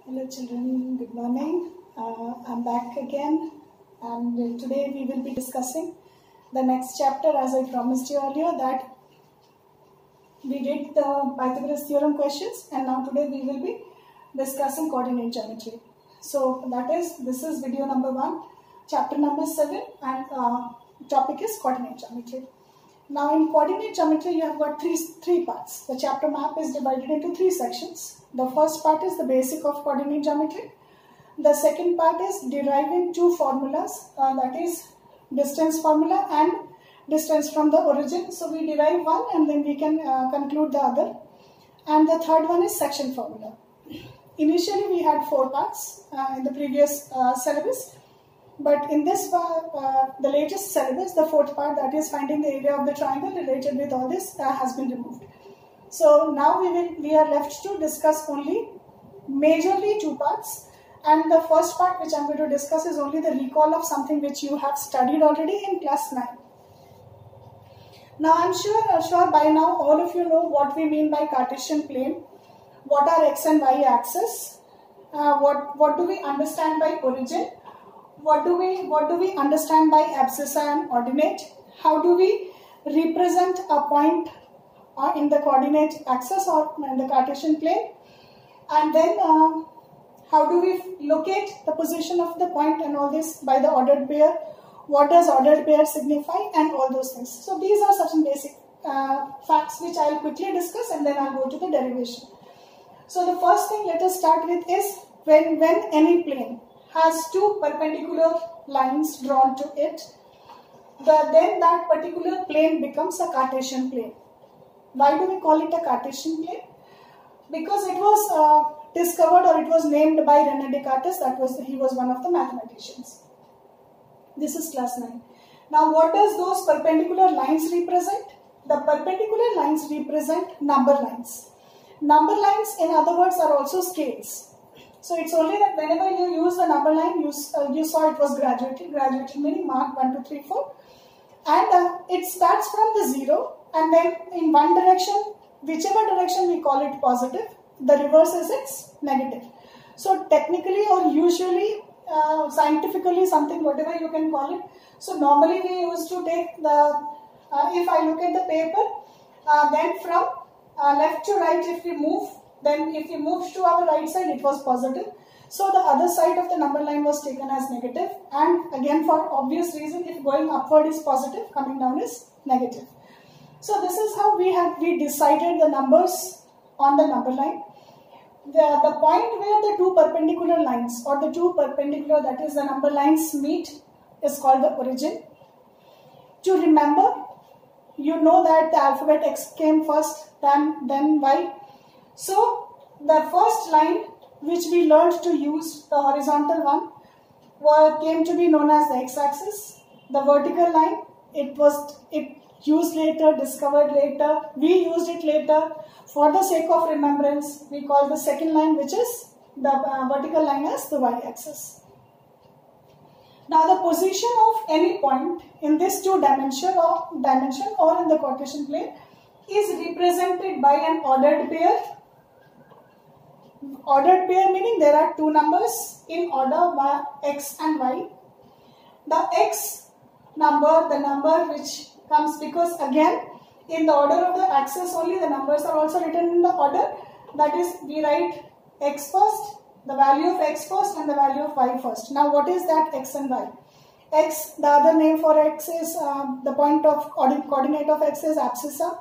Hello children, good morning. I'm back again, and today we will be discussing the next chapter. As I promised you earlier that we did the Pythagoras theorem questions, and now today we will be discussing coordinate geometry. So this is video number 1, chapter number 7, and topic is coordinate geometry. Now in coordinate geometry you have got three parts. The chapter map is divided into 3 sections. The first part is the basic of coordinate geometry. The second part is deriving 2 formulas, that is distance formula and distance from the origin. So we derive one and then we can conclude the other. And the third one is section formula. Initially we had 4 parts in the previous syllabus. But in this the latest syllabus, the 4th part, that is finding the area of the triangle related with all this, has been removed. So now we are left to discuss only majorly 2 parts, and the first part which I am going to discuss is only the recall of something which you have studied already in class 9. Now I am sure by now all of you know what we mean by Cartesian plane, what are x and y axis, what do we understand by origin, what do we understand by abscissa and ordinate, how do we represent a point in the coordinate axis or in the Cartesian plane, and then how do we locate the position of the point and all this by the ordered pair, what does ordered pair signify, and all those things. So these are certain basic facts which I will quickly discuss, and then I will go to the derivation. So the first thing let us start with is when any plane has 2 perpendicular lines drawn to it, then that particular plane becomes a Cartesian plane. Why do we call it a Cartesian plane? Because it was discovered, or it was named by René Descartes. He was one of the mathematicians. This is class 9. Now what does those perpendicular lines represent? The perpendicular lines represent number lines. Number lines, in other words, are also scales. So it's only that whenever you use the number line, you saw it was graduated meaning mark 1, 2, 3, 4, and it starts from the 0, and then in one direction, whichever direction we call it positive, the reverse is its negative. So technically or usually, scientifically, something whatever you can call it. So normally we used to take the, if I look at the paper, then from left to right, if we move, then if we moved to our right side, it was positive. So the other side of the number line was taken as negative, and again for obvious reason, if going upward is positive, coming down is negative. So this is how we decided the numbers on the number line. The point where the 2 perpendicular lines, or the 2 perpendicular, that is the number lines, meet is called the origin. To remember, you know that the alphabet X came first, then Y. So the first line which we learned to use, the horizontal one, came to be known as the x-axis. The vertical line, it used later, discovered later, we used it later. For the sake of remembrance, we call the second line, which is the vertical line, as the y-axis. Now the position of any point in this 2 dimension or in the Cartesian plane is represented by an ordered pair. Ordered pair meaning there are 2 numbers in order, x and y. The x number, the number which comes, because again in the order of the axis only, the numbers are also written in the order. That is, we write x first, the value of x first, and the value of y first. Now what is that x and y? X, the other name for x is the point of coordinate of x is abscissa.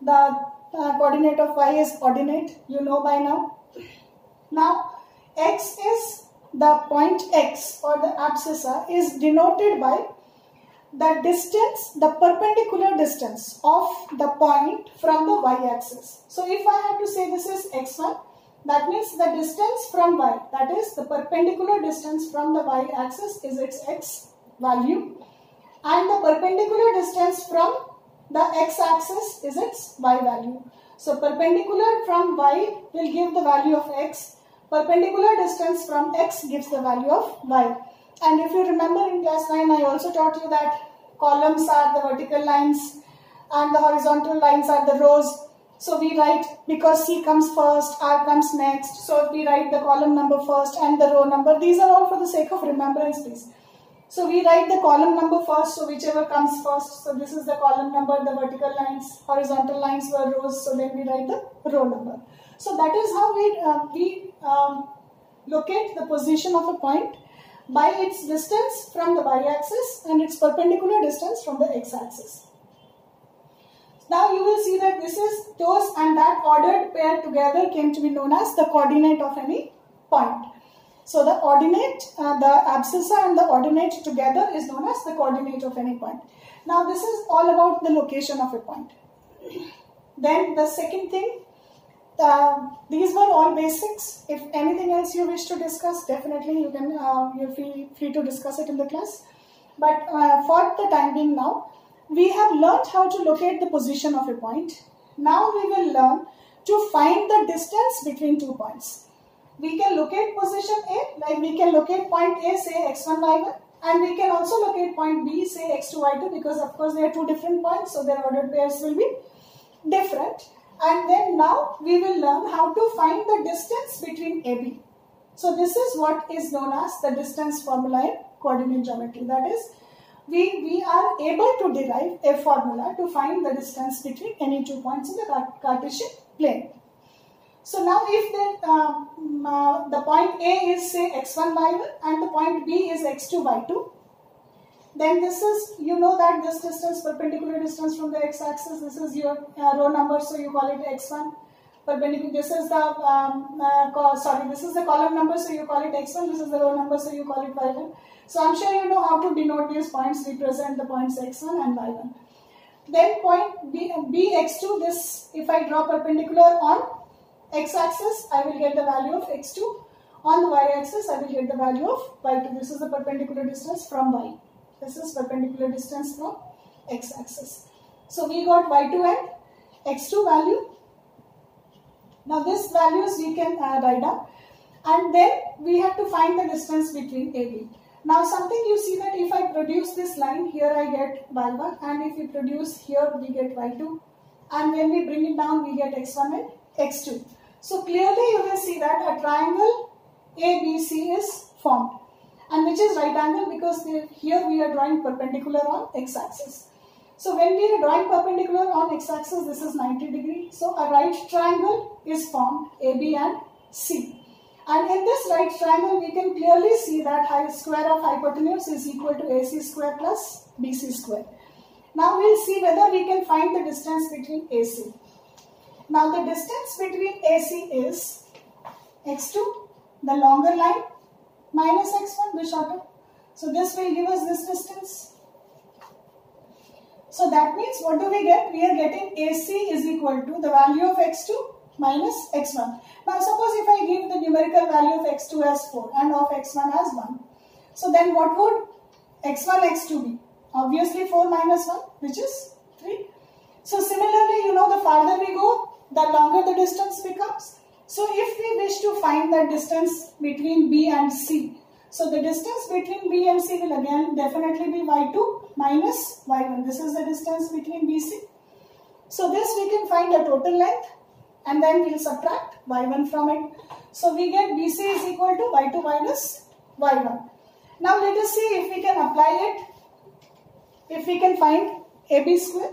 The coordinate of y is ordinate, you know by now. Now x is the point x, or the abscissa, is denoted by the distance, the perpendicular distance of the point from the y-axis. So if I have to say this is x1, that means the distance from y, that is the perpendicular distance from the y-axis, is its x value, and the perpendicular distance from the x-axis is its y value. So perpendicular from y will give the value of x, perpendicular distance from x gives the value of y. And if you remember in class 9, I also taught you that columns are the vertical lines and the horizontal lines are the rows. So we write, because C comes first, R comes next, so we write the column number first and the row number. These are all for the sake of remembrance, please. So we write the column number first, so whichever comes first. So this is the column number, the vertical lines, horizontal lines were rows, so then we write the row number. So that is how we locate the position of a point by its distance from the y-axis and its perpendicular distance from the x-axis. Now you will see that this is those and that ordered pair together came to be known as the coordinate of any point. So the ordinate, the abscissa and the ordinate together is known as the coordinate of any point. Now this is all about the location of a point. Then the second thing, these were all basics. If anything else you wish to discuss, definitely you can, you're free to discuss it in the class. But for the time being now, we have learned how to locate the position of a point. Now we will learn to find the distance between 2 points. We can locate position A, like we can locate point A, say x1, y1, and we can also locate point B, say x2, y2, because of course they are two different points, so their ordered pairs will be different. And then now we will learn how to find the distance between AB. So this is what is known as the distance formula in coordinate geometry. That is, we are able to derive a formula to find the distance between any 2 points in the Cartesian plane. So now if the point A is say x1, y1 and the point B is x2, y2, then this is, you know that this distance, perpendicular distance from the x-axis, this is your row number, so you call it x1. Perpendicular, this is the, this is the column number, so you call it x1, this is the row number, so you call it y1. So I'm sure you know how to denote these points, represent the points x1 and y1. Then point bx2, this, if I draw perpendicular on x-axis, I will get the value of x2. On the y-axis, I will get the value of y2. This is the perpendicular distance from y. This is perpendicular distance from x-axis. So we got y2 and x2 value. Now this values we can write down. And then we have to find the distance between AB. Now something you see that if I produce this line, here I get y1, and if we produce here we get y2, and when we bring it down we get x1 and x2. So clearly you will see that a triangle ABC is formed, and which is right angle because here we are drawing perpendicular on x-axis. So when we are drawing perpendicular on x-axis, this is 90 degrees. So a right triangle is formed, AB and C. And in this right triangle, we can clearly see that square of hypotenuse is equal to AC square plus BC square. Now we'll see whether we can find the distance between AC. Now the distance between AC is x2, the longer line, minus x1, the shorter. So this will give us this distance. So that means what do we get? We are getting AC is equal to the value of x2 minus x1. Now suppose if I give the numerical value of x2 as 4 and of x1 as 1. So then what would x1, x2 be? Obviously 4 minus 1, which is 3. So similarly, you know, the farther we go, the longer the distance becomes. So if we wish to find the distance between B and C, so the distance between B and C will again definitely be y2 minus y1. This is the distance between BC. So this we can find the total length, and then we'll subtract y1 from it. So we get BC is equal to y2 minus y1. Now let us see if we can apply it, if we can find AB square.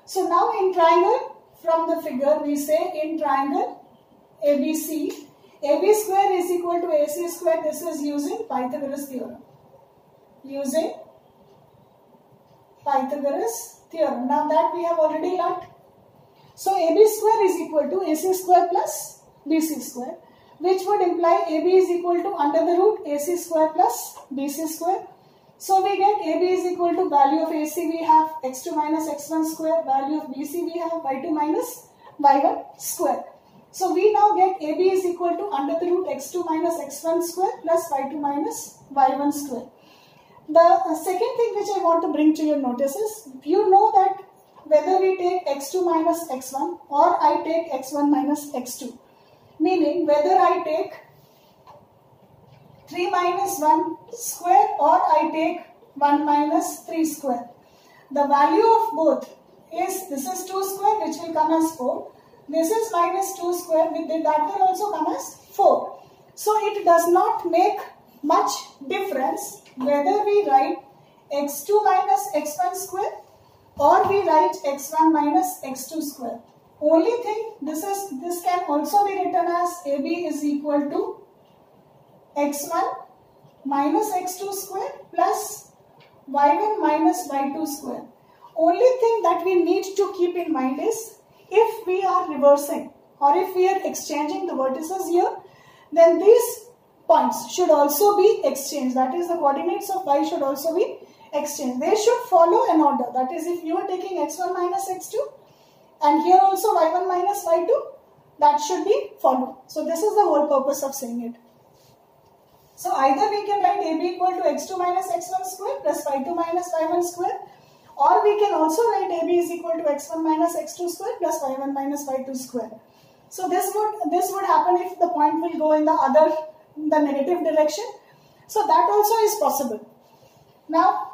So now in triangle, from the figure we say in triangle ABC, AB square is equal to AC square. This is using Pythagoras theorem. Using Pythagoras theorem. Now that we have already learnt. So AB square is equal to AC square plus BC square, which would imply AB is equal to under the root AC square plus BC square. So we get AB is equal to value of AC we have x2 minus x1 square, value of BC we have y2 minus y1 square. So we now get AB is equal to under the root x2 minus x1 square plus y2 minus y1 square. The second thing which I want to bring to your notice is, you know that whether we take x2 minus x1 or I take x1 minus x2, meaning whether I take 3 minus 1 square or I take 1 minus 3 square, the value of both is, this is 2 square which will come as 4. This is minus 2 square, with that will also come as 4. So it does not make much difference whether we write x2 minus x1 square or we write x1 minus x2 square. Only thing, this can also be written as AB is equal to x1 minus x2 square plus y1 minus y2 square. Only thing that we need to keep in mind is, if we are reversing or if we are exchanging the vertices here, then these points should also be exchanged. That is, the coordinates of y should also be exchanged. They should follow an order. That is, if you are taking x1 minus x2 and here also y1 minus y2, that should be followed. So this is the whole purpose of saying it. So either we can write AB equal to x2 minus x1 square plus y2 minus y1 square, or we can also write AB is equal to x1 minus x2 square plus y1 minus y2 square. So this would happen if the point will go in the negative direction. So that also is possible. Now,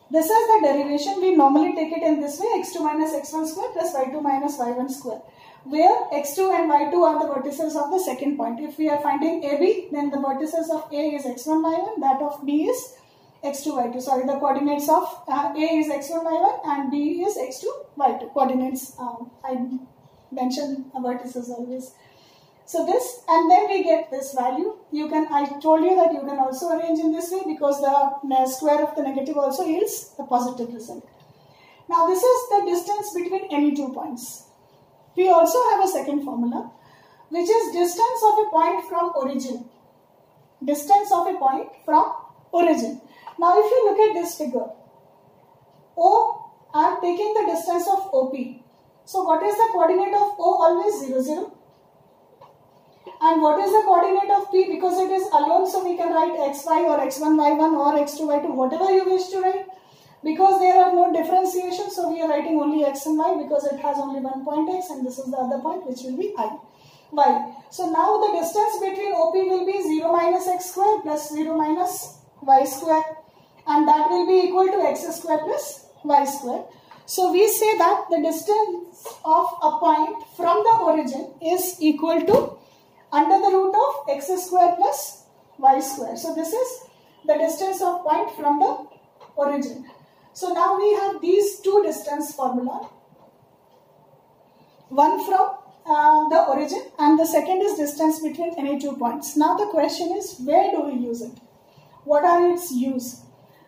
this is the derivation. We normally take it in this way: x2 minus x1 square plus y2 minus y1 square, where x2 and y2 are the vertices of the second point. If we are finding AB, then the vertices of A is x1, y1, that of B is x2, y2. Sorry, the coordinates of A is x1, y1 and B is x2, y2. Coordinates, I mention vertices always. So this, and then we get this value. I told you that you can also arrange in this way, because the square of the negative also yields a positive result. Now this is the distance between any two points. We also have a second formula, which is distance of a point from origin. Distance of a point from origin. Now if you look at this figure, O, I am taking the distance of OP. So what is the coordinate of O? Always 0, 0. And what is the coordinate of P? Because it is alone, so we can write xy or x1, y1 or x2, y2, whatever you wish to write. Because there are no differentiations, so we are writing only x and y, because it has only one point x and this is the other point, which will be y. So now the distance between OP will be 0 minus x square plus 0 minus y square, and that will be equal to x square plus y square. So we say that the distance of a point from the origin is equal to under the root of x square plus y square. So this is the distance of point from the origin. So now we have these two distance formula. One from the origin and the second is distance between any two points. Now the question is, where do we use it? What are its use?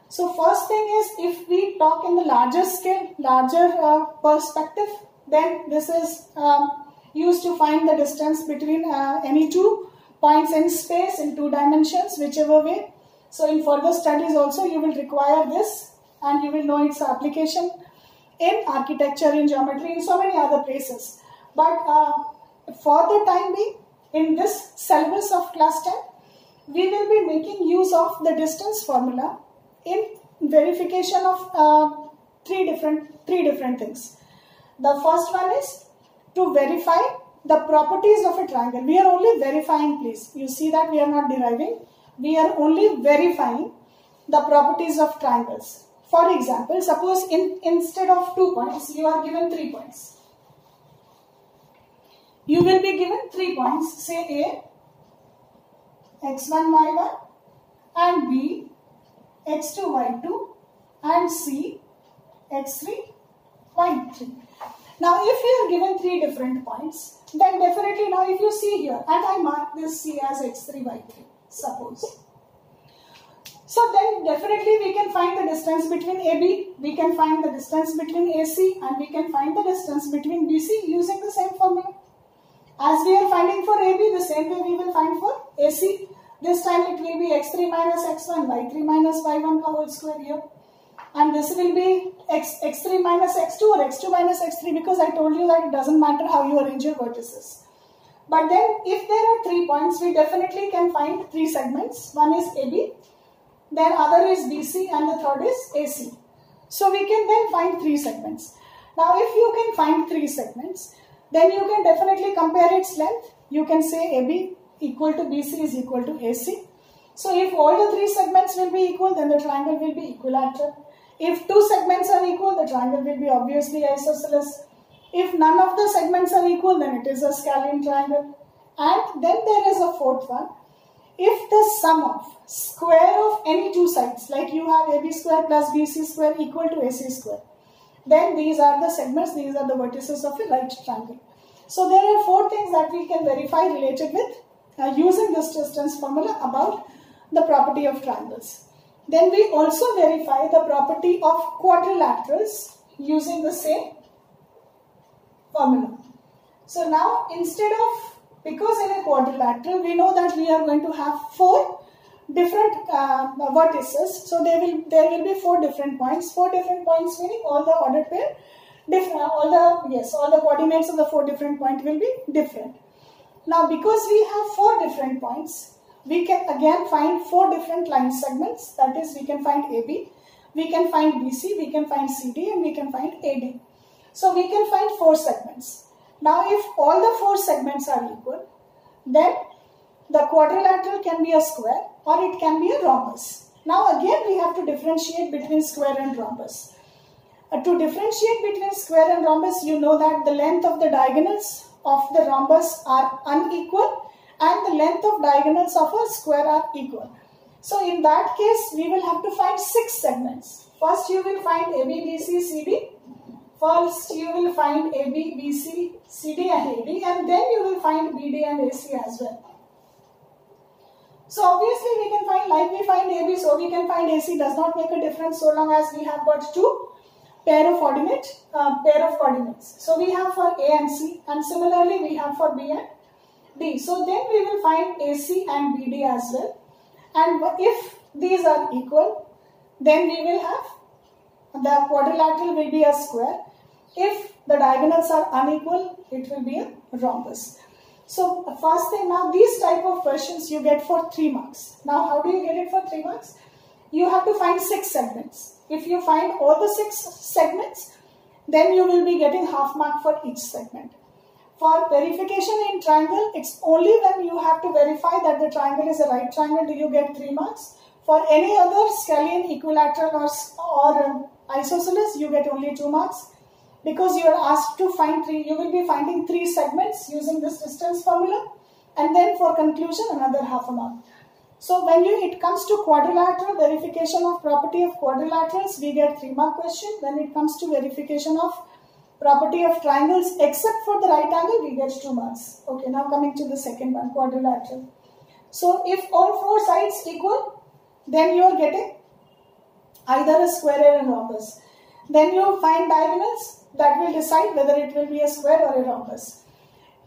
So first thing is, if we talk in the larger scale, larger perspective, then this is used to find the distance between any two points in space in two dimensions, whichever way. So in further studies also you will require this, and you will know its application in architecture, in geometry, in so many other places. But for the time being, in this syllabus of class 10, we will be making use of the distance formula in verification of three different things. The first one is to verify the properties of a triangle. We are only verifying, please. You see that we are not deriving. We are only verifying the properties of triangles. For example, suppose instead of 2 points, you are given 3 points. You will be given 3 points, say A, x1, y1, and B, x2, y2, and C, x3, y3. Now, if you are given 3 different points, then definitely now if you see here, and I mark this C as x3, y3, suppose. So then definitely we can find the distance between AB, we can find the distance between AC, and we can find the distance between BC using the same formula. As we are finding for AB, the same way we will find for AC. This time it will be x3 minus x1, y3 minus y1 whole square here. And this will be x3 minus x2 or x2 minus x3, because I told you that it doesn't matter how you arrange your vertices. But then if there are 3 points, we definitely can find 3 segments. One is AB, then other is BC, and the third is AC. So we can then find 3 segments. Now if you can find 3 segments, then you can definitely compare its length. You can say AB equal to BC is equal to AC. So if all the 3 segments will be equal, then the triangle will be equilateral. If 2 segments are equal, the triangle will be obviously isosceles. If none of the segments are equal, then it is a scalene triangle. And then there is a fourth one. If the sum of square of any two sides, like you have AB square plus BC square equal to AC square, then these are the segments, these are the vertices of a right triangle. So there are four things that we can verify related with using this distance formula about the property of triangles. Then we also verify the property of quadrilaterals using the same formula. So now instead of, because in a quadrilateral we know that we are going to have four different vertices, so there will be four different points. Four different points meaning all the ordered pair different, all the coordinates of the four different points will be different. Now because we have four different points, we can again find four different line segments. That is, we can find AB, we can find BC, we can find CD, and we can find AD. So we can find four segments. Now if all the four segments are equal, then the quadrilateral can be a square or it can be a rhombus. Now again we have to differentiate between square and rhombus. To differentiate between square and rhombus, you know that the length of the diagonals of the rhombus are unequal and the length of diagonals of a square are equal. So in that case, we will have to find six segments. First you will find AB, BC, CD. First you will find AB, BC, CD and AD, and then you will find BD and AC as well. So obviously we can find, like we find AB, so we can find AC. Does not make a difference so long as we have got two pair of coordinates. So we have for A and C, and similarly we have for B and D. So then we will find AC and BD as well. And if these are equal, then we will have the quadrilateral will be a square. If the diagonals are unequal, it will be a rhombus. So first thing, now these type of questions you get for 3 marks. Now how do you get it for 3 marks? You have to find 6 segments. If you find all the 6 segments, then you will be getting half mark for each segment. For verification in triangle, it's only when you have to verify that the triangle is a right triangle do you get 3 marks. For any other scalene, equilateral or isosceles, you get only 2 marks. Because you are asked to find 3, you will be finding 3 segments using this distance formula, and then for conclusion another half a mark. So when it comes to quadrilateral, verification of property of quadrilaterals, we get 3 mark question. When it comes to verification of property of triangles except for the right angle, we get 2 marks. Okay, now coming to the second one, quadrilateral. So if all 4 sides equal, then you are getting either a square or a rhombus. Then you find diagonals that will decide whether it will be a square or a rhombus.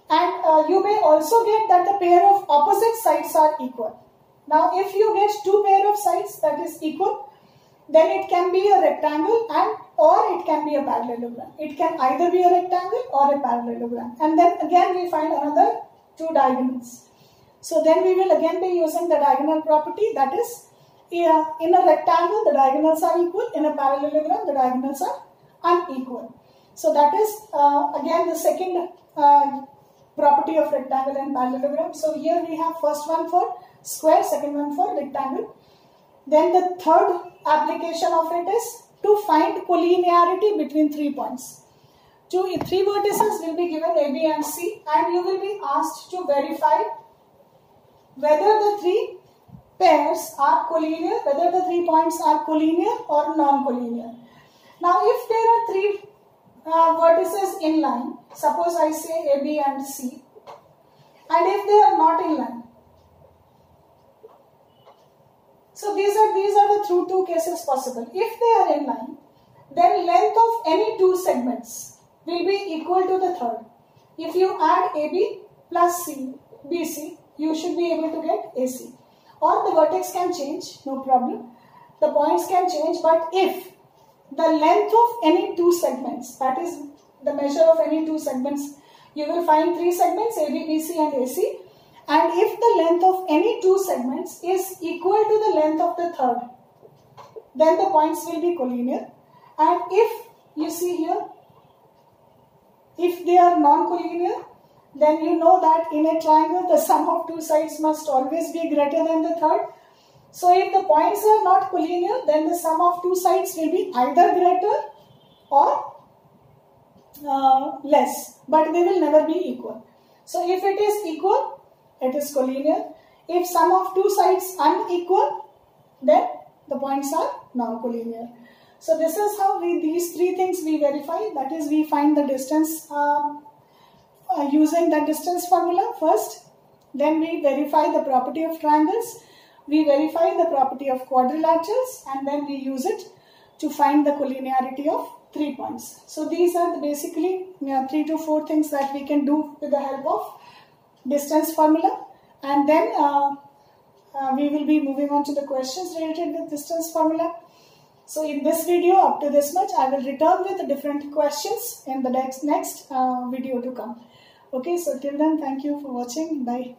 And you may also get that the pair of opposite sides are equal. Now if you get 2 pair of sides that is equal, then it can be a rectangle and or it can be a parallelogram. It can either be a rectangle or a parallelogram. And then again we find another 2 diagonals. So then we will again be using the diagonal property, that is, in a rectangle the diagonals are equal, in a parallelogram the diagonals are unequal. So that is again the second property of rectangle and parallelogram. So here we have first one for square, second one for rectangle. Then the third application of it is to find collinearity between 3 points. 3 vertices will be given A, B and C, and you will be asked to verify whether the 3 pairs are collinear, whether the 3 points are collinear or non-collinear. Now if there are 3 vertices in line, suppose I say A, B and C, and if they are not in line, so these are the 2 cases possible. If they are in line, then length of any 2 segments will be equal to the third. If you add AB plus C, BC, you should be able to get AC. Or the vertex can change, no problem. The points can change, but if the length of any 2 segments, that is the measure of any 2 segments, you will find 3 segments, AB, BC and AC. And if the length of any 2 segments is equal to the length of the third, then the points will be collinear. And if you see here, if they are non-collinear, then you know that in a triangle the sum of 2 sides must always be greater than the third. So if the points are not collinear, then the sum of 2 sides will be either greater or less, but they will never be equal. So if it is equal, it is collinear. If sum of two sides unequal, then the points are non-collinear. So this is how these three things we verify. That is, we find the distance using the distance formula first. Then we verify the property of triangles. We verify the property of quadrilaterals, and then we use it to find the collinearity of 3 points. So these are basically 3 to 4 things that we can do with the help of distance formula. And then we will be moving on to the questions related with distance formula. So in this video, up to this much, I will return with different questions in the next video to come. Okay, so till then, thank you for watching. Bye.